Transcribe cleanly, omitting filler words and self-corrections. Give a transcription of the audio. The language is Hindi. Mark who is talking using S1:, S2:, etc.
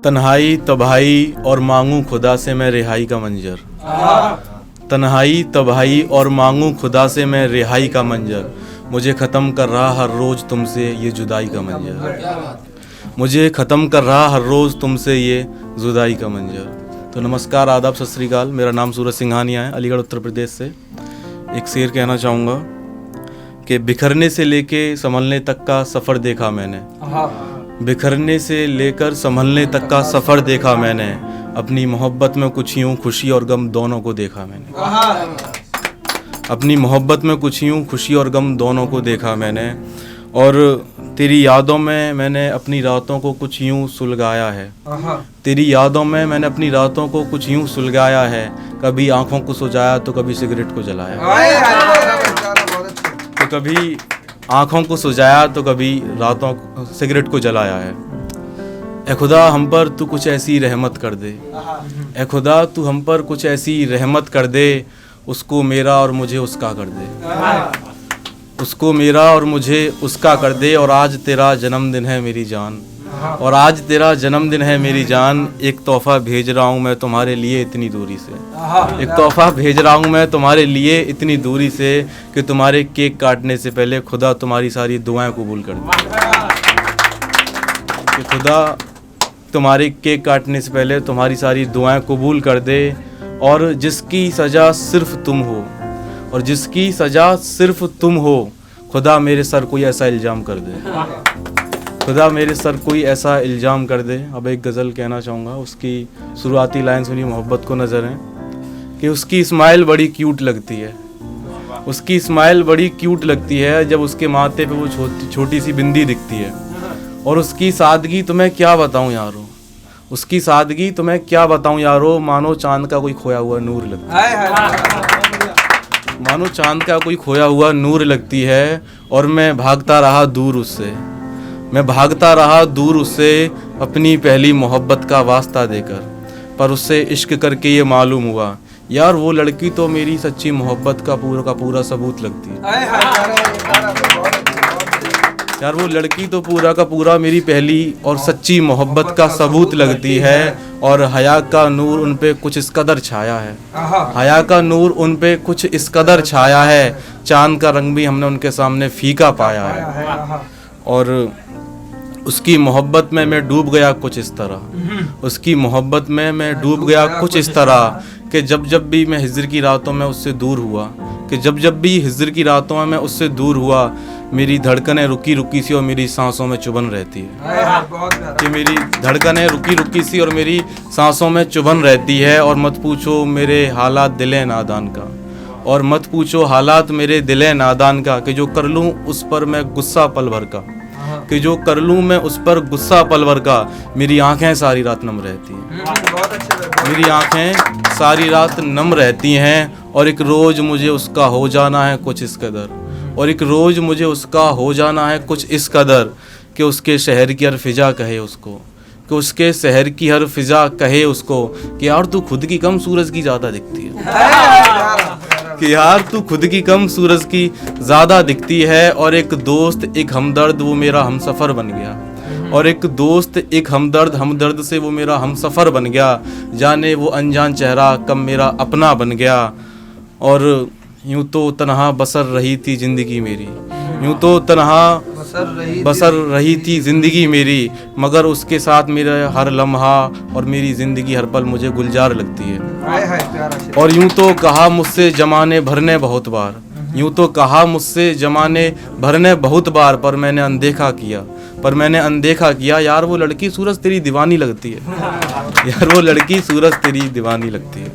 S1: तन्हाई तबाही और मांगू खुदा से मैं रिहाई का मंजर। तन्हाई तबाही और मांगू खुदा से मैं रिहाई का मंजर। मुझे ख़त्म कर रहा हर रोज़ तुमसे ये जुदाई का मंजर। मुझे ख़त्म कर रहा हर रोज़ तुमसे ये जुदाई का मंजर। तो नमस्कार, आदाब, सत श्री अकाल। मेरा नाम सूरज सिंघानिया है, अलीगढ़ उत्तर प्रदेश से। एक शेर कहना चाहूँगा कि बिखरने से लेके संभलने तक का सफ़र देखा मैंने। बिखरने से लेकर संभलने तक का सफ़र देखा मैंने। अपनी मोहब्बत में कुछ यूँ खुशी और गम दोनों को देखा मैंने। अपनी मोहब्बत में कुछ यूँ खुशी और गम दोनों को देखा मैंने। और तेरी यादों में मैंने अपनी रातों को कुछ यूँ सुलगाया है। तेरी यादों में मैंने अपनी रातों को कुछ यूँ सुलगाया है। कभी आंखों को सुझाया तो कभी सिगरेट को जलाया, तो कभी आंखों को सुझाया तो कभी रातों सिगरेट को जलाया है। ए खुदा हम पर तू कुछ ऐसी रहमत कर दे। ए खुदा तू हम पर कुछ ऐसी रहमत कर दे। उसको मेरा और मुझे उसका कर दे। उसको मेरा और मुझे उसका कर दे। और आज तेरा जन्मदिन है मेरी जान। और आज तेरा जन्मदिन है मेरी जान। एक तोहफ़ा भेज रहा हूँ मैं तुम्हारे लिए इतनी दूरी से। एक तोहफ़ा भेज रहा हूँ मैं तुम्हारे लिए इतनी दूरी से कि तुम्हारे केक काटने से पहले खुदा तुम्हारी सारी दुआएं कबूल कर दे। कि खुदा तुम्हारे केक काटने से पहले तुम्हारी सारी दुआएं कबूल कर दे। और जिसकी सज़ा सिर्फ तुम हो, और जिसकी सज़ा सिर्फ तुम हो, खुदा मेरे सर कोई ऐसा इल्ज़ाम कर दे। खुदा मेरे सर कोई ऐसा इल्ज़ाम कर दे। अब एक गज़ल कहना चाहूँगा, उसकी शुरुआती लाइन सुनी मोहब्बत को नज़र है कि उसकी स्माइल बड़ी क्यूट लगती है। उसकी स्माइल बड़ी क्यूट लगती है जब उसके माथे पे वो छोटी सी बिंदी दिखती है। और उसकी सादगी तुम्हें क्या बताऊँ यारो, उसकी सादगी तुम्हें क्या बताऊँ यारो। मानो चांद का कोई खोया हुआ नूर लगता है। मानो चांद का कोई खोया हुआ नूर लगती है। और मैं भागता रहा दूर उससे, मैं भागता रहा दूर उससे, अपनी पहली मोहब्बत का वास्ता देकर। पर उससे इश्क करके ये मालूम हुआ यार वो लड़की तो मेरी सच्ची मोहब्बत का पूरा सबूत लगती है। यार वो लड़की तो पूरा का पूरा मेरी पहली और सच्ची मोहब्बत का सबूत लगती है। और हया का नूर उन पे कुछ इस कदर छाया है। हया का नूर उन पे कुछ इस कदर छाया है। चांद का रंग भी हमने उनके सामने फीका पाया है। और उसकी मोहब्बत में मैं डूब गया कुछ इस तरह। उसकी मोहब्बत में मैं डूब गया कुछ इस तरह कि जब जब भी मैं हिज्र की रातों में उससे दूर हुआ, कि जब जब भी हिज्र की रातों में मैं उससे दूर हुआ, मेरी धड़कनें रुकी रुकी सी और मेरी सांसों में चुभन रहती है। कि मेरी धड़कनें रुकी रुकी सी और मेरी सांसों में चुभन रहती है। और मत पूछो मेरे हालात दिले नादान का, और मत पूछो हालात मेरे दिले नादान का, कि जो कर लूँ उस पर मैं गुस्सा पल भर का, कि जो कर लूँ मैं उस पर गुस्सा पल भर का। मेरी आंखें सारी रात नम रहती हैं। मेरी आंखें सारी रात नम रहती हैं। और एक रोज़ मुझे उसका हो जाना है कुछ इस कदर, और एक रोज़ मुझे उसका हो जाना है कुछ इस कदर कि उसके शहर की हर फिजा कहे उसको, कि उसके शहर की हर फिजा कहे उसको कि यार तू खुद की कम सूरज की ज़्यादा दिखती है। कि यार तू खुद की कम सूरज की ज़्यादा दिखती है। और एक दोस्त एक हमदर्द वो मेरा हमसफ़र बन गया। और एक दोस्त एक हमदर्द से वो मेरा हमसफ़र बन गया। जाने वो अनजान चेहरा कब मेरा अपना बन गया। और यूँ तो तन्हा बसर रही थी ज़िंदगी मेरी, यूँ तो तन्हा बसर रही थी ज़िंदगी मेरी, मगर उसके साथ मेरा हर लम्हा और मेरी ज़िंदगी हर पल मुझे गुलजार लगती है। और यूँ तो कहा मुझसे ज़माने भर ने बहुत बार, यूँ तो कहा मुझसे ज़माने भर ने बहुत बार, पर मैंने अनदेखा किया। यार वो लड़की सूरज तेरी दीवानी लगती है। यार वो लड़की सूरज तेरी दीवानी लगती है।